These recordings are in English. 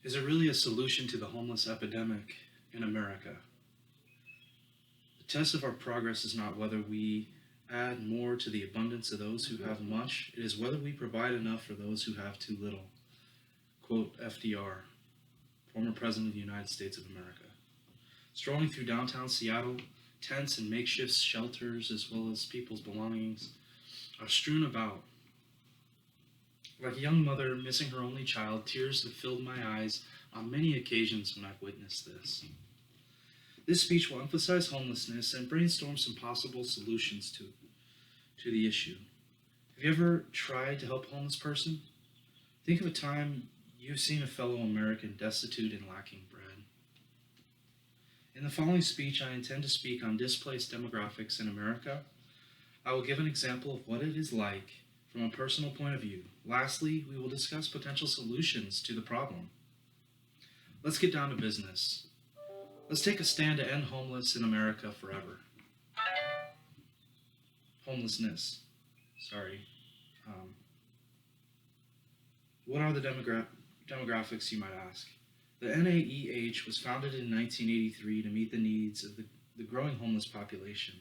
Is there really a solution to the homeless epidemic in America? The test of our progress is not whether we add more to the abundance of those who have much, it is whether we provide enough for those who have too little. Quote FDR, former President of the United States of America. Strolling through downtown Seattle, tents and makeshift shelters, as well as people's belongings, are strewn about. Like a young mother missing her only child, tears have filled my eyes on many occasions when I've witnessed this. This speech will emphasize homelessness and brainstorm some possible solutions to the issue. Have you ever tried to help a homeless person? Think of a time you've seen a fellow American destitute and lacking bread. In the following speech, I intend to speak on displaced demographics in America. I will give an example of what it is like from a personal point of view. Lastly, we will discuss potential solutions to the problem. Let's get down to business. Let's take a stand to end homeless in America forever. Homelessness. Sorry. Um, what are the demographics, you might ask? The NAEH was founded in 1983 to meet the needs of the growing homeless population.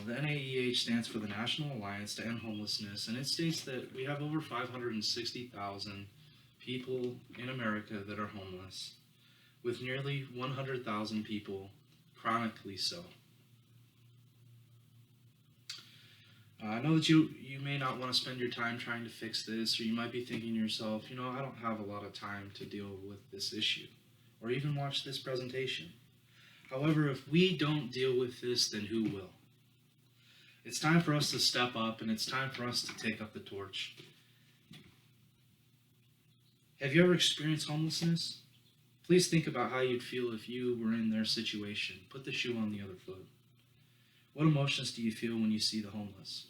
The NAEH stands for the National Alliance to End Homelessness, and it states that we have over 560,000 people in America that are homeless, with nearly 100,000 people chronically so. I know that you may not want to spend your time trying to fix this, or you might be thinking to yourself, I don't have a lot of time to deal with this issue, or even watch this presentation. However, if we don't deal with this, then who will? It's time for us to step up, and it's time for us to take up the torch. Have you ever experienced homelessness? Please think about how you'd feel if you were in their situation. Put the shoe on the other foot. What emotions do you feel when you see the homeless?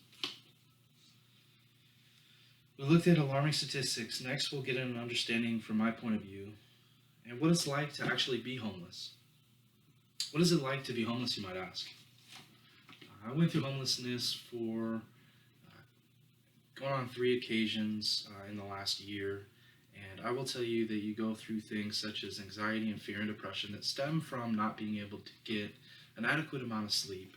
We looked at alarming statistics. Next, we'll get an understanding from my point of view and what it's like to actually be homeless. What is it like to be homeless, you might ask? I went through homelessness for going on 3 occasions in the last year, and I will tell you that you go through things such as anxiety and fear and depression that stem from not being able to get an adequate amount of sleep.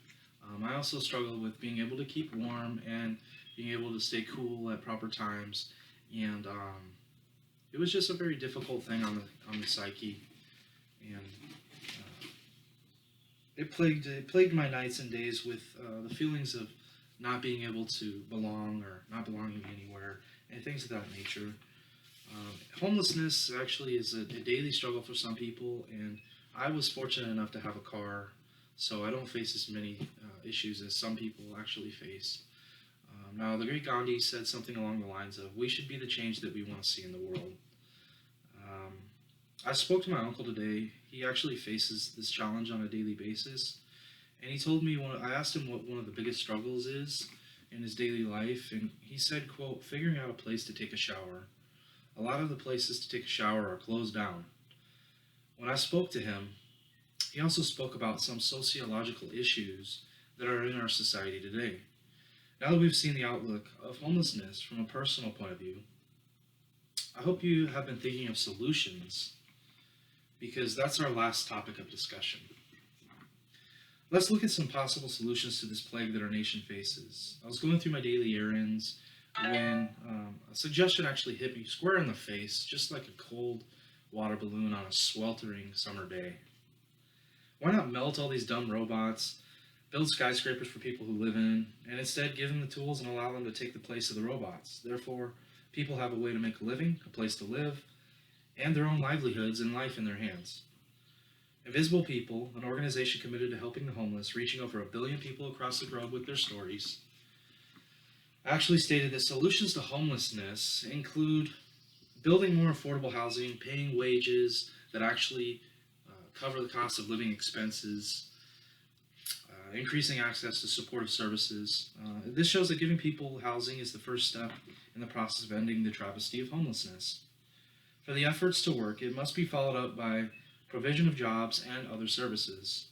I also struggle with being able to keep warm and being able to stay cool at proper times, and it was just a very difficult thing on the psyche, and it plagued my nights and days with the feelings of not being able to belong or not belonging anywhere and things of that nature. Homelessness actually is a daily struggle for some people, and I was fortunate enough to have a car, so I don't face as many issues as some people actually face. Now, the great Gandhi said something along the lines of, we should be the change that we want to see in the world. I spoke to my uncle today. He actually faces this challenge on a daily basis, and he told me, I asked him what one of the biggest struggles is in his daily life, and he said, quote, figuring out a place to take a shower. A lot of the places to take a shower are closed down. When I spoke to him, he also spoke about some sociological issues that are in our society today. Now that we've seen the outlook of homelessness from a personal point of view, I hope you have been thinking of solutions, because that's our last topic of discussion. Let's look at some possible solutions to this plague that our nation faces. I was going through my daily errands when a suggestion actually hit me square in the face, just like a cold water balloon on a sweltering summer day. Why not melt all these dumb robots, build skyscrapers for people who live in, and instead give them the tools and allow them to take the place of the robots? Therefore, people have a way to make a living, a place to live, and their own livelihoods and life in their hands. Invisible People, an organization committed to helping the homeless, reaching over 1 billion people across the globe with their stories, actually stated that solutions to homelessness include building more affordable housing, paying wages that actually cover the cost of living expenses, increasing access to supportive services. This shows that giving people housing is the first step in the process of ending the travesty of homelessness. For the efforts to work, it must be followed up by provision of jobs and other services.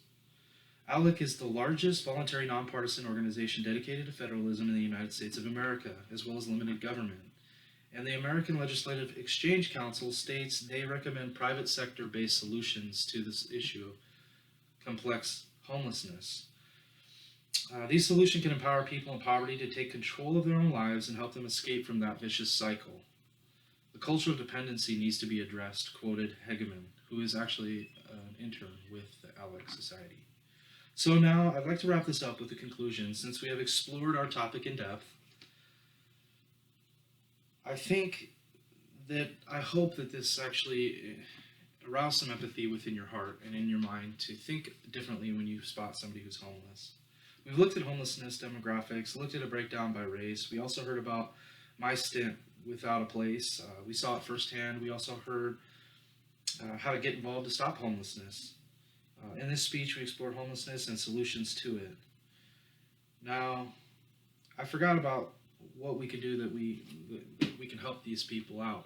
ALEC is the largest voluntary nonpartisan organization dedicated to federalism in the United States of America, as well as limited government. And the American Legislative Exchange Council states they recommend private sector based solutions to this issue of complex homelessness. These solutions can empower people in poverty to take control of their own lives and help them escape from that vicious cycle. The culture of dependency needs to be addressed, quoted Hegeman, who is actually an intern with the Alex Society. So now I'd like to wrap this up with a conclusion. Since we have explored our topic in depth, I hope that this actually aroused some empathy within your heart and in your mind to think differently when you spot somebody who's homeless. We've looked at homelessness demographics, looked at a breakdown by race. We also heard about my stint without a place. We saw it firsthand. We also heard how to get involved to stop homelessness. In this speech, we explored homelessness and solutions to it. Now, I forgot about what we can do that we can help these people out.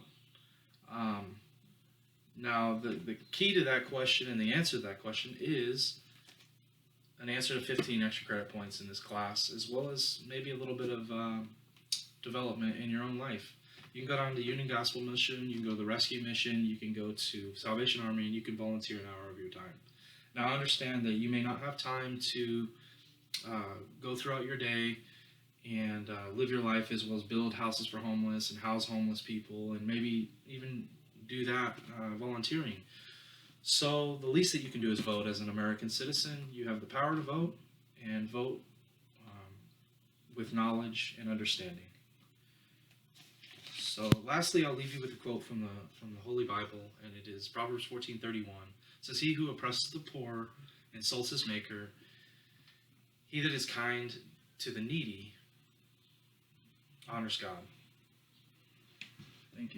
Now, the key to that question and the answer to that question is an answer to 15 extra credit points in this class, as well as maybe a little bit of development in your own life. You can go down to Union Gospel Mission, you can go to the Rescue Mission, you can go to Salvation Army, and you can volunteer an hour of your time. Now, I understand that you may not have time to go throughout your day and live your life as well as build houses for homeless and house homeless people and maybe even do that volunteering. So the least that you can do is vote as an American citizen. You have the power to vote and vote with knowledge and understanding. So lastly, I'll leave you with a quote from the Holy Bible, and it is Proverbs 14:31. It says, "He who oppresses the poor insults his maker. He that is kind to the needy honors God."